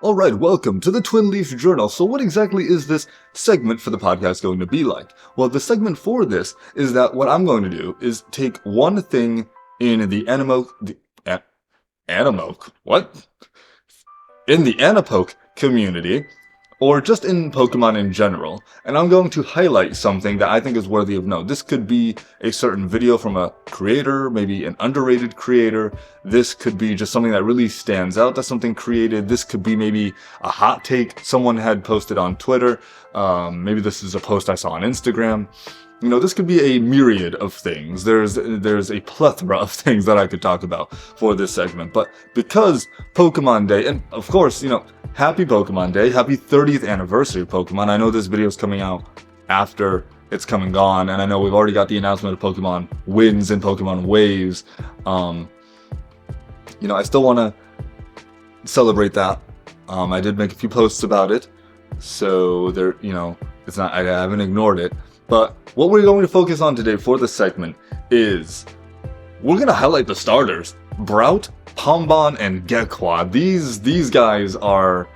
Alright, welcome to the Twinleaf Journal. So what exactly is this segment for the podcast going to be like? Well, the segment for this is that what I'm going to do is take one thing in the Anapoke community, or just in Pokemon in general, and I'm going to highlight something that I think is worthy of note. This could be a certain video from a creator, maybe an underrated creator. This could be just something that really stands out, that's something created. This could be maybe a hot take someone had posted on Twitter. Maybe this is a post I saw on Instagram. You know, this could be a myriad of things. There's a plethora of things that I could talk about for this segment. But because Pokemon Day, and of course, you know, happy Pokemon Day, happy 30th anniversary of Pokemon. I know this video is coming out after it's come and gone, and I know we've already got the announcement of Pokemon Wins and Pokemon Waves. You know, I still want to celebrate that. I did make a few posts about it, so there, you know, it's not, I haven't ignored it. But what we're going to focus on today for this segment is we're going to highlight the starters. Brout, Pombon, and Gekwa. These guys are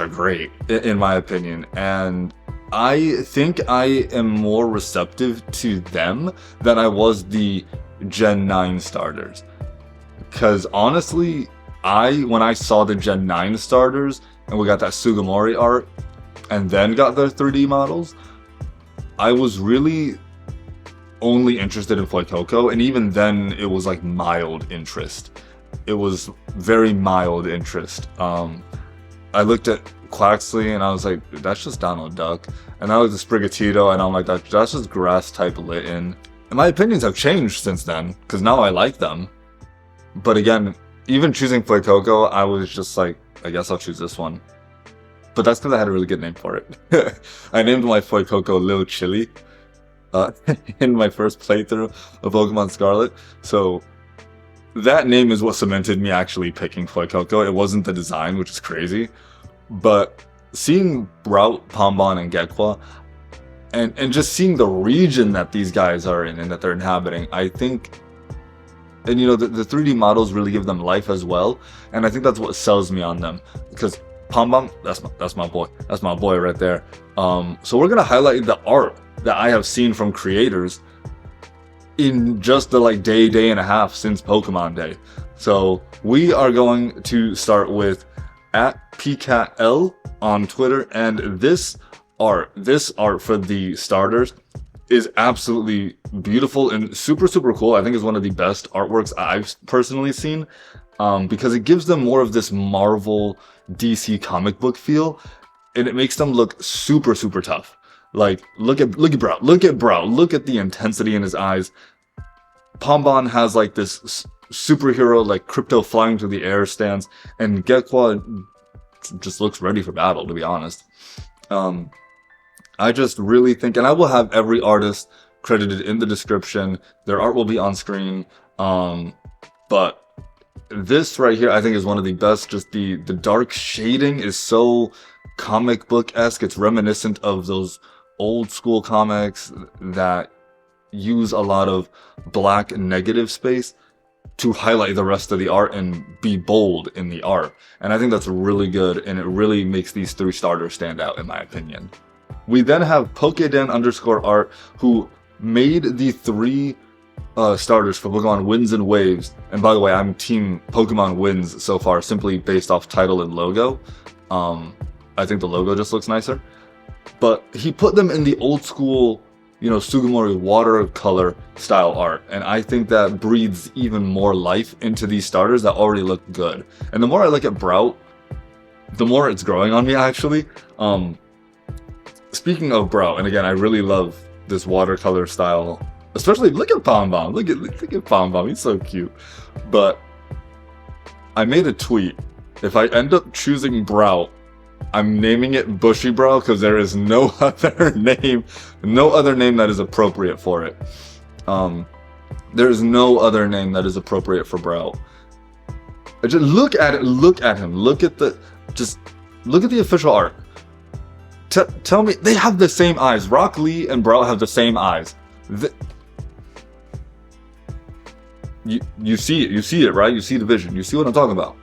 great in my opinion, and I think I am more receptive to them than I was the Gen 9 starters. Because honestly, when I saw the Gen 9 starters and we got that Sugimori art and then got their 3D models, I was really only interested in Fuecoco, and even then it was like mild interest. It was very mild interest. I looked at Quaxley and I was like, that's just Donald Duck. And I looked at Sprigatito and I'm like, that's just grass type Litten. And my opinions have changed since then, because now I like them. But again, even choosing Fuecoco, I was just like, I guess I'll choose this one. But that's because I had a really good name for it. I named my Fuecoco Lil Chili in my first playthrough of Pokemon Scarlet. So that name is what cemented me actually picking Fuecoco. It wasn't the design, which is crazy. But seeing Brout, Pombon, and Gekwa, and just seeing the region that these guys are in and that they're inhabiting, I think, and you know, the 3D models really give them life as well. And I think that's what sells me on them. Because Pombon, that's my boy right there. So we're gonna highlight the art that I have seen from creators in just the like day and a half since Pokemon Day. So we are going to start with @PCatL on Twitter, and this art for the starters is absolutely beautiful and super cool. I think it's one of the best artworks I've personally seen, because it gives them more of this Marvel DC comic book feel, and it makes them look super tough. Like, look at Brow, look at the intensity in his eyes. Pombon has like this superhero like crypto flying through the air stance, and Gekwa just looks ready for battle, to be honest. I just really think, and I will have every artist credited in the description, their art will be on screen, but this right here I think is one of the best. Just the dark shading is so comic book-esque. It's reminiscent of those old school comics that use a lot of black negative space to highlight the rest of the art and be bold in the art. And I think that's really good, and it really makes these three starters stand out in my opinion. We then have Pokéden_art, who made the three starters for Pokemon Wins and Waves. And by the way, I'm team Pokemon Wins so far, simply based off title and logo. I think the logo just looks nicer. But he put them in the old school, you know, Sugimori watercolor style art. And I think that breathes even more life into these starters that already look good. And the more I look at Brout, the more it's growing on me, actually. Speaking of Brout, and again, I really love this watercolor style. Especially, look at Pombon. Look at Pombon. He's so cute. But I made a tweet. If I end up choosing Brout, I'm naming it Bushy Brow, because there is no other name that is appropriate for it. There's no other name that is appropriate for Brout. Just look at it. Look at him. Look at the official art. Tell me, they have the same eyes. Rock Lee and Brout have the same eyes. You see it, right? You see the vision. You see what I'm talking about.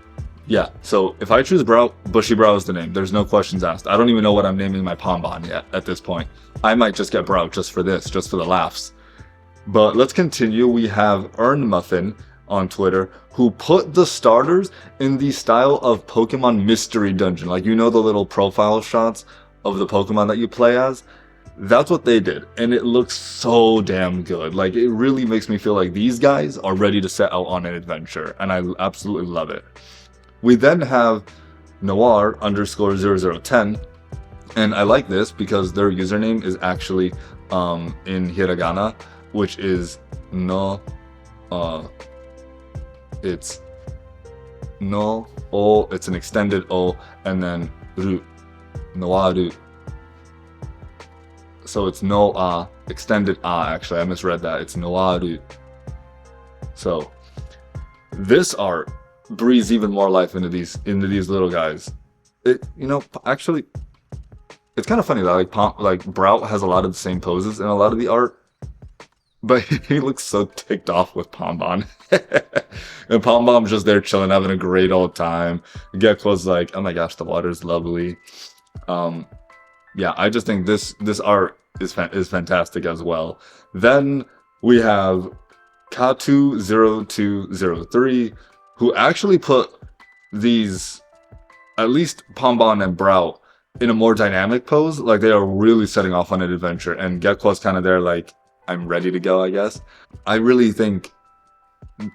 Yeah, so if I choose Brow, Bushy Brow is the name. There's no questions asked. I don't even know what I'm naming my Pombon yet at this point. I might just get Brow just for this, just for the laughs. But let's continue. We have Earn Muffin on Twitter, who put the starters in the style of Pokemon Mystery Dungeon. Like, you know, the little profile shots of the Pokemon that you play as? That's what they did, and it looks so damn good. Like, it really makes me feel like these guys are ready to set out on an adventure, and I absolutely love it. We then have Noir underscore 0010, and I like this because their username is actually in hiragana, which is no, it's no o, it's an extended o, and then ru, noiru. So it's no extended actually, I misread that. It's noiru. So this art breathes even more life into these little guys. It, you know, actually, it's kind of funny that like Brout has a lot of the same poses in a lot of the art, but he looks so ticked off with Pombon. And Pombon's just there chilling, having a great old time. Gekko's like, oh my gosh, the water's lovely. Yeah, I just think this art is fantastic as well. Then we have Katu0203, who actually put these, at least Pombon and Brout, in a more dynamic pose. Like, they are really setting off on an adventure, and Gekko's kind of there like, I'm ready to go, I guess. I really think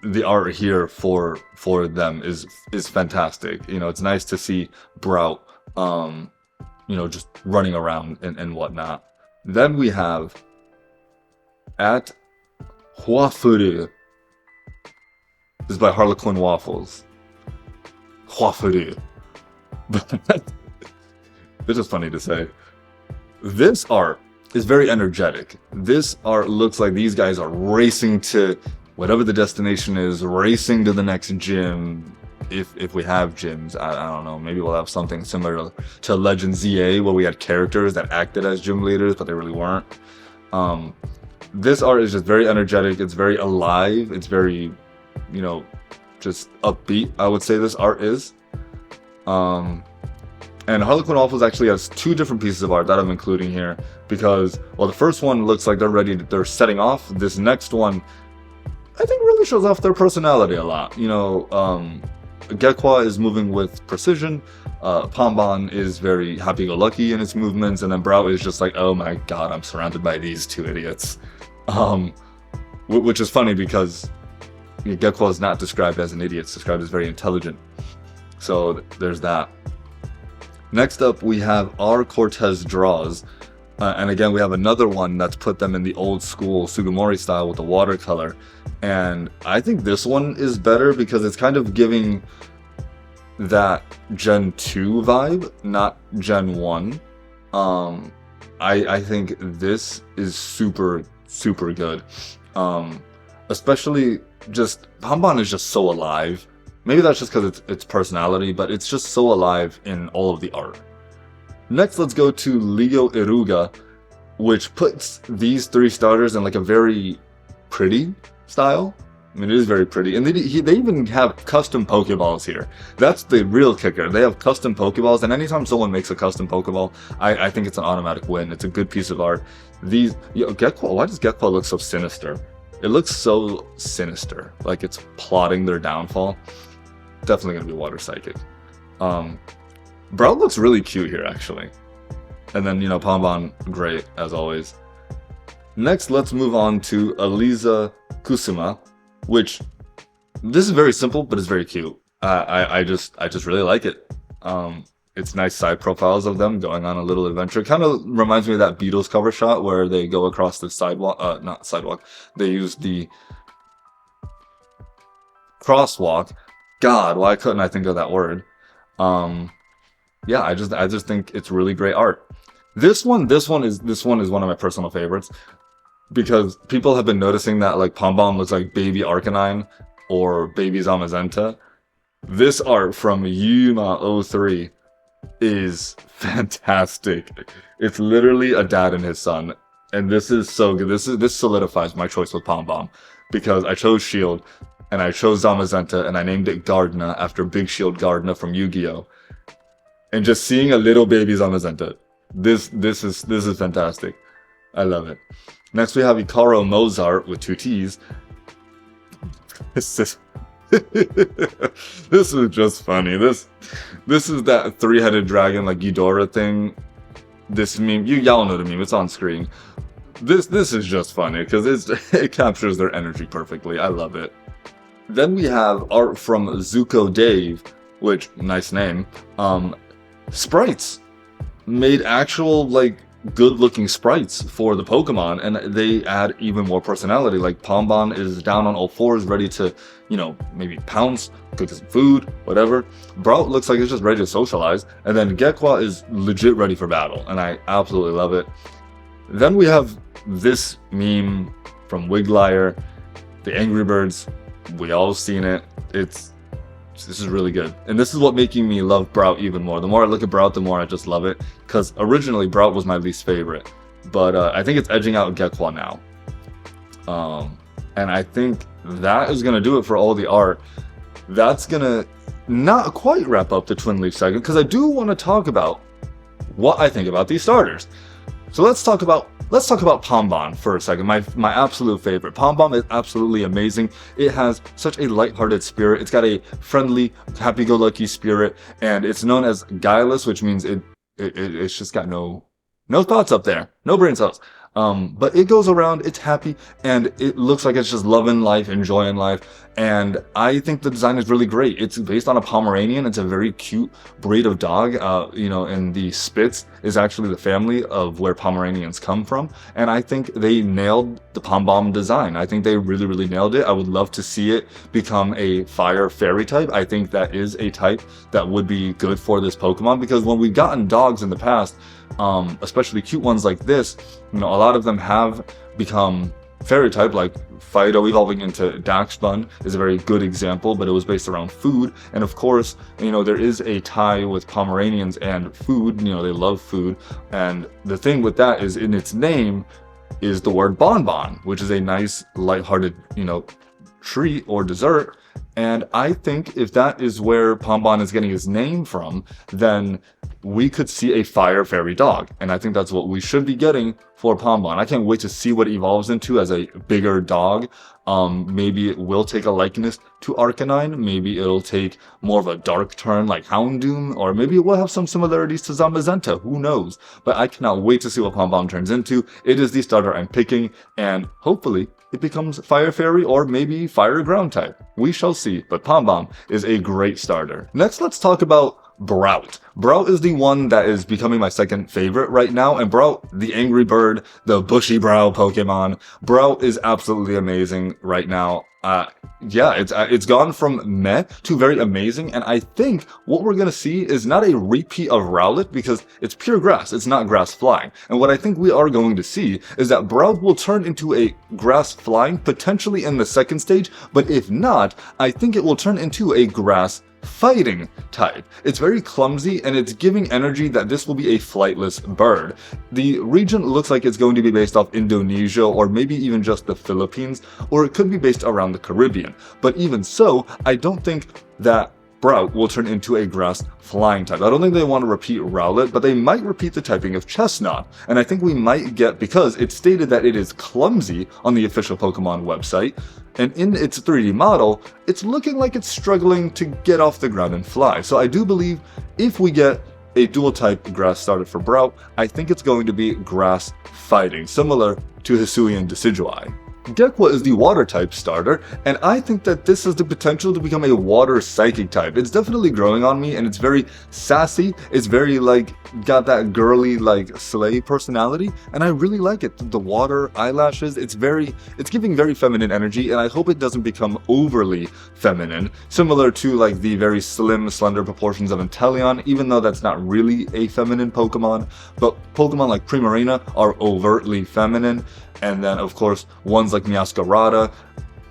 the art here for them is fantastic. You know, it's nice to see Brout, you know, just running around and whatnot. Then we have at Huafuru. This is by Harlequin Waffles. Huafuru. It's just funny to say. This art is very energetic. This art looks like these guys are racing to whatever the destination is, racing to the next gym. If we have gyms, I don't know, maybe we'll have something similar to Legend ZA, where we had characters that acted as gym leaders, but they really weren't. This art is just very energetic. It's very alive. It's very, you know, just upbeat, I would say this art is. And Harlequin Waffles actually has two different pieces of art that I'm including here because, well, the first one looks like they're setting off. This next one, I think, really shows off their personality a lot. You know, Gekko is moving with precision, Pombon is very happy-go-lucky in its movements, and then Brow is just like, oh my god, I'm surrounded by these two idiots. Which is funny because Gekko is not described as an idiot, it's described as very intelligent. So there's that. Next up, we have R. Cortez Draws. And again, we have another one that's put them in the old school Sugimori style with the watercolor. And I think this one is better because it's kind of giving that Gen 2 vibe, not Gen 1. I think this is super, super good. Especially just, Pombon is just so alive. Maybe that's just because it's personality, but it's just so alive in all of the art. Next, let's go to Leo Iruga, which puts these three starters in like a very pretty style. I mean, it is very pretty. And they even have custom Pokeballs here. That's the real kicker. They have custom Pokeballs, and anytime someone makes a custom Pokeball, I think it's an automatic win. It's a good piece of art. Gekko, why does Gekko look so sinister? It looks so sinister, like it's plotting their downfall. Definitely gonna be Water Psychic. Brow looks really cute here, actually. And then, you know, Pombon, great, as always. Next, let's move on to Aliza Kusuma, which, this is very simple, but it's very cute. I just really like it. It's nice side profiles of them going on a little adventure. Kind of reminds me of that Beatles cover shot where they go across the sidewalk, not sidewalk, they use the crosswalk. God, why couldn't I think of that word? Yeah, I just think it's really great art. This one is one of my personal favorites because people have been noticing that like Pombon looks like baby Arcanine or baby Zamazenta. This art from Yuma03 is fantastic. It's literally a dad and his son, and this is so good. This solidifies my choice with Pombon because I chose Shield. and I chose Zamazenta, and I named it Gardna after Big Shield Gardna from Yu-Gi-Oh! And just seeing a little baby Zamazenta, this is fantastic. I love it. Next we have Ikaro Mozart with 2 T's. This is this is just funny. This is that 3-headed dragon like Ghidorah thing. This meme, y'all know the meme. It's on screen. This is just funny because it captures their energy perfectly. I love it. Then we have art from Zuko Dave, which nice name. Sprites made actual like good-looking sprites for the Pokemon, and they add even more personality. Like Pombon is down on all fours, ready to, maybe pounce, cook some food, whatever. Brout looks like it's just ready to socialize, and then Gekwa is legit ready for battle, and I absolutely love it. Then we have this meme from Wiglier, the Angry Birds. We all seen it. This is really good. And this is what making me love Brout even more. The more I look at Brout, the more I just love it. Because originally Brout was my least favorite. But I think it's edging out Gekwa now. And I think that is going to do it for all the art. That's going to not quite wrap up the Twinleaf segment. Because I do want to talk about what I think about these starters. So let's talk about Pombon for a second. My absolute favorite. Pombon is absolutely amazing. It has such a lighthearted spirit. It's got a friendly, happy-go-lucky spirit, and it's known as guileless, which means it's just got no thoughts up there, no brain cells. But it goes around, it's happy, and it looks like it's just loving life, enjoying life, and I think the design is really great. It's based on a Pomeranian. It's a very cute breed of dog, and the Spitz is actually the family of where Pomeranians come from, and I think they nailed the Pombon design. I think they really, really nailed it. I would love to see it become a fire fairy type. I think that is a type that would be good for this Pokemon, because when we've gotten dogs in the past, especially cute ones like this, a lot of them have become fairy type, like Fido evolving into Daxbun is a very good example, but it was based around food. And of course, there is a tie with Pomeranians and food. They love food. And the thing with that is, in its name is the word bonbon, which is a nice, lighthearted, treat or dessert. And I think if that is where Pombon is getting his name from, then we could see a fire fairy dog. And I think that's what we should be getting for Pombon. I can't wait to see what it evolves into as a bigger dog. Maybe it will take a likeness to Arcanine. Maybe it'll take more of a dark turn like Houndoom. Or maybe it will have some similarities to Zamazenta. Who knows? But I cannot wait to see what Pombon turns into. It is the starter I'm picking. And hopefully it becomes Fire Fairy or maybe Fire Ground type. We shall see, but Pombon is a great starter. Next, let's talk about Brout. Brout is the one that is becoming my second favorite right now, and Brout, the Angry Bird, the bushy brow Pokemon, Brout is absolutely amazing right now. It's gone from meh to very amazing, and I think what we're gonna see is not a repeat of Rowlet, because it's pure grass, it's not grass flying. And what I think we are going to see is that Brout will turn into a grass flying, potentially in the second stage, but if not, I think it will turn into a grass fighting type. It's very clumsy, and it's giving energy that this will be a flightless bird. The region looks like it's going to be based off Indonesia, or maybe even just the Philippines, or it could be based around the Caribbean. But even so, I don't think that Brout will turn into a grass flying type. I don't think they want to repeat Rowlet, but they might repeat the typing of Chestnut. And I think we might get, because it's stated that it is clumsy on the official Pokemon website, and in its 3D model, it's looking like it's struggling to get off the ground and fly. So I do believe if we get a dual type grass starter for Brout, I think it's going to be grass fighting, similar to Hisuian Decidueye. Gekwa is the water type starter, and I think that this has the potential to become a water psychic type. It's definitely growing on me, and it's very sassy. It's very got that girly slay personality, and I really like it. The water eyelashes, it's giving very feminine energy, and I hope it doesn't become overly feminine, similar to the very slim, slender proportions of Inteleon, even though that's not really a feminine Pokemon. But Pokemon like Primarina are overtly feminine. And then, of course, ones like Meowscarada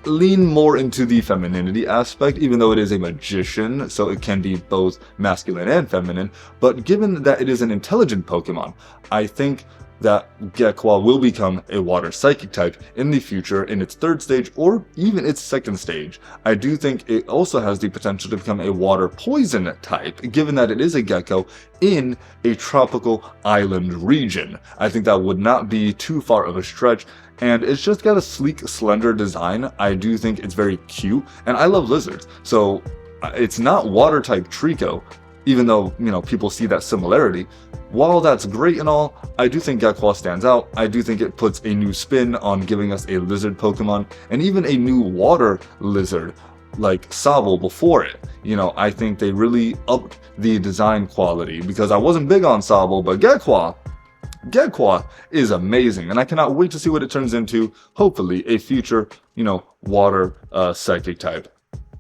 lean more into the femininity aspect, even though it is a magician, so it can be both masculine and feminine. But given that it is an intelligent Pokemon, I think that Gekwa will become a water psychic type in the future in its 3rd stage or even its 2nd stage. I do think it also has the potential to become a water poison type, given that it is a gecko in a tropical island region. I think that would not be too far of a stretch, and it's just got a sleek, slender design. I do think it's very cute, and I love lizards, so it's not water type Trico, even though, people see that similarity. While that's great and all, I do think Gekwa stands out. I do think it puts a new spin on giving us a lizard Pokemon, and even a new water lizard like Sabo before it. I think they really upped the design quality, because I wasn't big on Sabo, but Gekwa is amazing, and I cannot wait to see what it turns into, hopefully a future, water psychic type.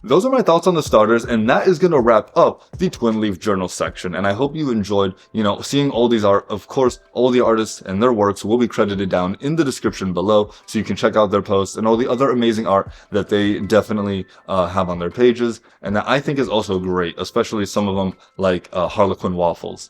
Those are my thoughts on the starters, and that is going to wrap up the Twinleaf journal section, and I hope you enjoyed, seeing all these art. Of course, all the artists and their works will be credited down in the description below, so you can check out their posts and all the other amazing art that they definitely have on their pages, and that I think is also great, especially some of them like Harlequin Waffles.